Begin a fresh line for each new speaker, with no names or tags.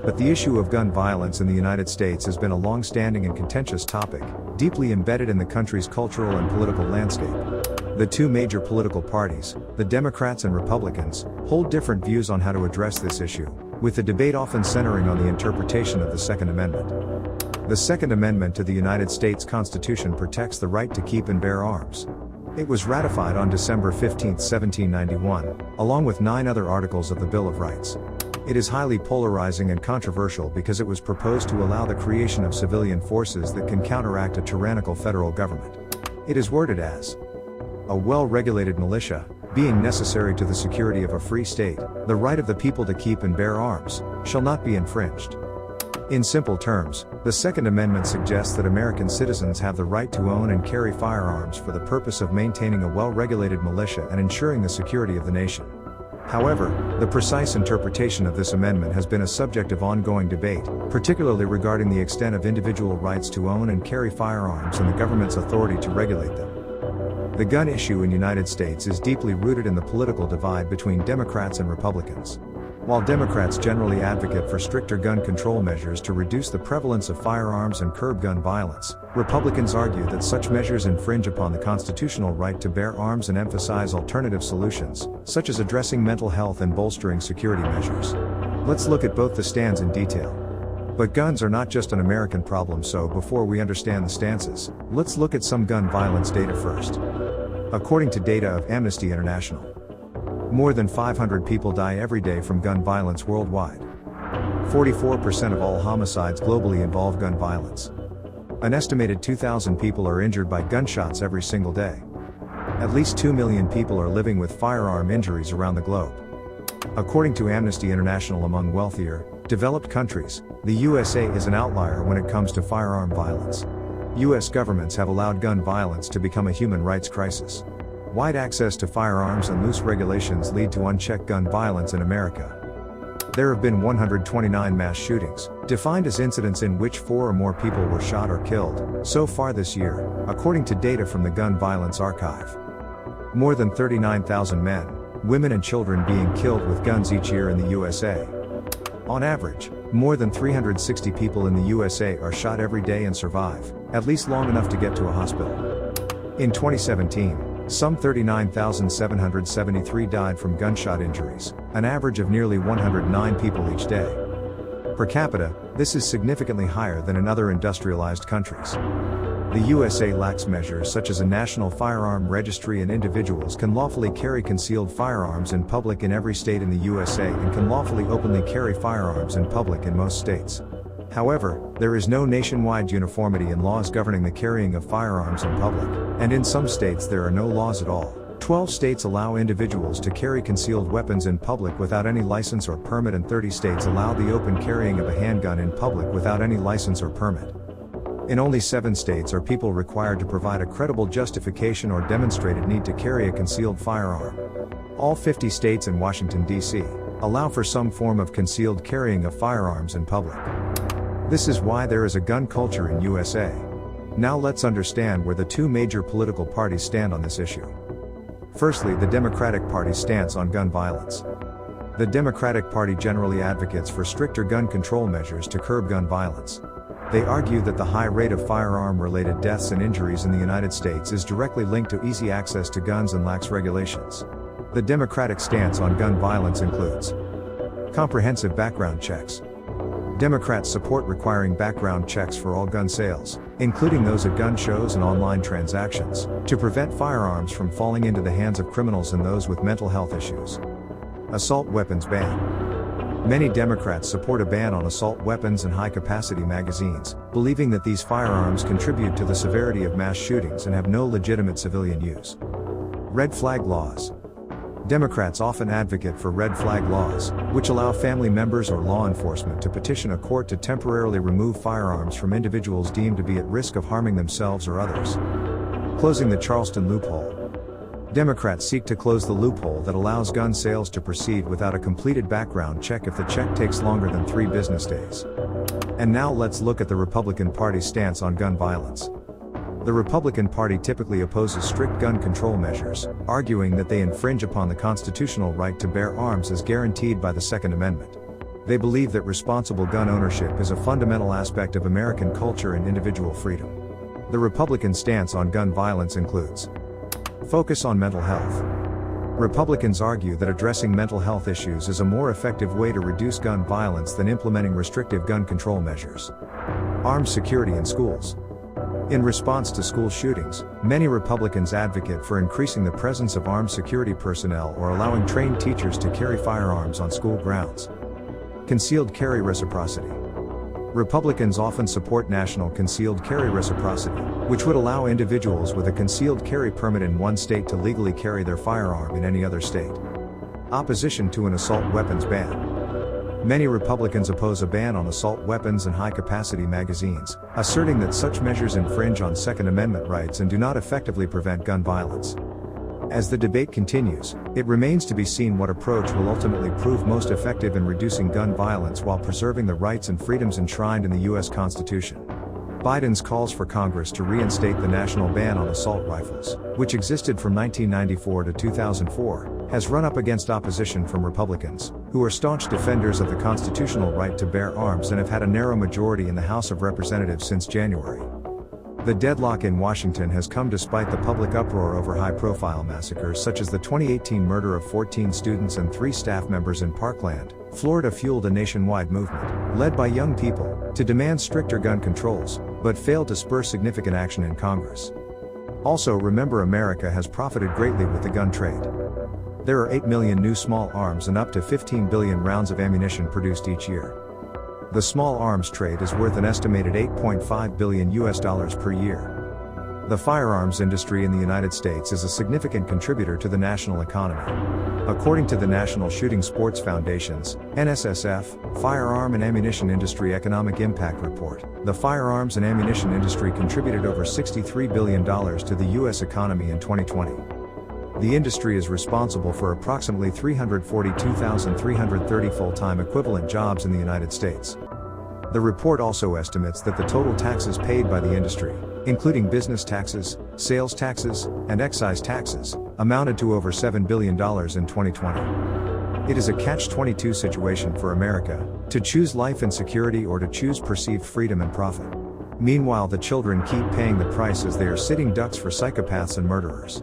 But the issue of gun violence in the United States has been a long-standing and contentious topic, deeply embedded in the country's cultural and political landscape. The two major political parties, the Democrats and Republicans, hold different views on how to address this issue, with the debate often centering on the interpretation of the Second Amendment. The Second Amendment to the United States Constitution protects the right to keep and bear arms. It was ratified on December 15, 1791, along with 9 other articles of the Bill of Rights. It is highly polarizing and controversial because it was proposed to allow the creation of civilian forces that can counteract a tyrannical federal government. It is worded as a well-regulated militia, being necessary to the security of a free state, the right of the people to keep and bear arms, shall not be infringed. In simple terms, the Second Amendment suggests that American citizens have the right to own and carry firearms for the purpose of maintaining a well-regulated militia and ensuring the security of the nation. However, the precise interpretation of this amendment has been a subject of ongoing debate, particularly regarding the extent of individual rights to own and carry firearms and the government's authority to regulate them. The gun issue in the United States is deeply rooted in the political divide between Democrats and Republicans. While Democrats generally advocate for stricter gun control measures to reduce the prevalence of firearms and curb gun violence, Republicans argue that such measures infringe upon the constitutional right to bear arms and emphasize alternative solutions, such as addressing mental health and bolstering security measures. Let's look at both the stands in detail. But guns are not just an American problem, so before we understand the stances, let's look at some gun violence data first. According to data of Amnesty International, more than 500 people die every day from gun violence worldwide. 44% of all homicides globally involve gun violence. An estimated 2,000 people are injured by gunshots every single day. At least 2 million people are living with firearm injuries around the globe. According to Amnesty International, among wealthier, developed countries, the USA is an outlier when it comes to firearm violence. US governments have allowed gun violence to become a human rights crisis. Wide access to firearms and loose regulations lead to unchecked gun violence in America. There have been 129 mass shootings, defined as incidents in which 4 or more people were shot or killed, so far this year, according to data from the Gun Violence Archive. More than 39,000 men, women and children being killed with guns each year in the USA. On average, more than 360 people in the USA are shot every day and survive, at least long enough to get to a hospital. In 2017, some 39,773 died from gunshot injuries, an average of nearly 109 people each day. Per capita, this is significantly higher than in other industrialized countries. The USA lacks measures such as a national firearm registry, and individuals can lawfully carry concealed firearms in public in every state in the USA and can lawfully openly carry firearms in public in most states. However, there is no nationwide uniformity in laws governing the carrying of firearms in public, and in some states there are no laws at all. 12 states allow individuals to carry concealed weapons in public without any license or permit, and 30 states allow the open carrying of a handgun in public without any license or permit. In only 7 states are people required to provide a credible justification or demonstrated need to carry a concealed firearm. All 50 states and Washington, D.C., allow for some form of concealed carrying of firearms in public. This is why there is a gun culture in USA. Now let's understand where the two major political parties stand on this issue. Firstly, the Democratic Party's stance on gun violence. The Democratic Party generally advocates for stricter gun control measures to curb gun violence. They argue that the high rate of firearm-related deaths and injuries in the United States is directly linked to easy access to guns and lax regulations. The Democratic stance on gun violence includes comprehensive background checks. Democrats support requiring background checks for all gun sales, including those at gun shows and online transactions, to prevent firearms from falling into the hands of criminals and those with mental health issues. Assault weapons ban. Many Democrats support a ban on assault weapons and high-capacity magazines, believing that these firearms contribute to the severity of mass shootings and have no legitimate civilian use. Red flag laws. Democrats often advocate for red flag laws, which allow family members or law enforcement to petition a court to temporarily remove firearms from individuals deemed to be at risk of harming themselves or others. Closing the Charleston loophole. Democrats seek to close the loophole that allows gun sales to proceed without a completed background check if the check takes longer than 3 business days. And now let's look at the Republican Party's stance on gun violence. The Republican Party typically opposes strict gun control measures, arguing that they infringe upon the constitutional right to bear arms as guaranteed by the Second Amendment. They believe that responsible gun ownership is a fundamental aspect of American culture and individual freedom. The Republican stance on gun violence includes focus on mental health. Republicans argue that addressing mental health issues is a more effective way to reduce gun violence than implementing restrictive gun control measures. Armed security in schools. In response to school shootings, many Republicans advocate for increasing the presence of armed security personnel or allowing trained teachers to carry firearms on school grounds. Concealed carry reciprocity. Republicans often support national concealed carry reciprocity, which would allow individuals with a concealed carry permit in one state to legally carry their firearm in any other state. Opposition to an assault weapons ban. Many Republicans oppose a ban on assault weapons and high-capacity magazines, asserting that such measures infringe on Second Amendment rights and do not effectively prevent gun violence. As the debate continues, it remains to be seen what approach will ultimately prove most effective in reducing gun violence while preserving the rights and freedoms enshrined in the U.S. Constitution. Biden's calls for Congress to reinstate the national ban on assault rifles, which existed from 1994 to 2004, has run up against opposition from Republicans, who are staunch defenders of the constitutional right to bear arms and have had a narrow majority in the House of Representatives since January. The deadlock in Washington has come despite the public uproar over high-profile massacres such as the 2018 murder of 14 students and 3 staff members in Parkland, Florida fueled a nationwide movement, led by young people, to demand stricter gun controls, but failed to spur significant action in Congress. Also, remember, America has profited greatly with the gun trade. There are 8 million new small arms and up to 15 billion rounds of ammunition produced each year. The small arms trade is worth an estimated $8.5 billion per year. The firearms industry in the United States is a significant contributor to the national economy. According to the National Shooting Sports Foundation's NSSF Firearm and Ammunition Industry Economic Impact Report, the firearms and ammunition industry contributed over $63 billion to the U.S. economy in 2020. The industry is responsible for approximately 342,330 full-time equivalent jobs in the United States. The report also estimates that the total taxes paid by the industry, including business taxes, sales taxes, and excise taxes, amounted to over $7 billion in 2020. It is a catch-22 situation for America, to choose life and security or to choose perceived freedom and profit. Meanwhile, the children keep paying the price as they are sitting ducks for psychopaths and murderers.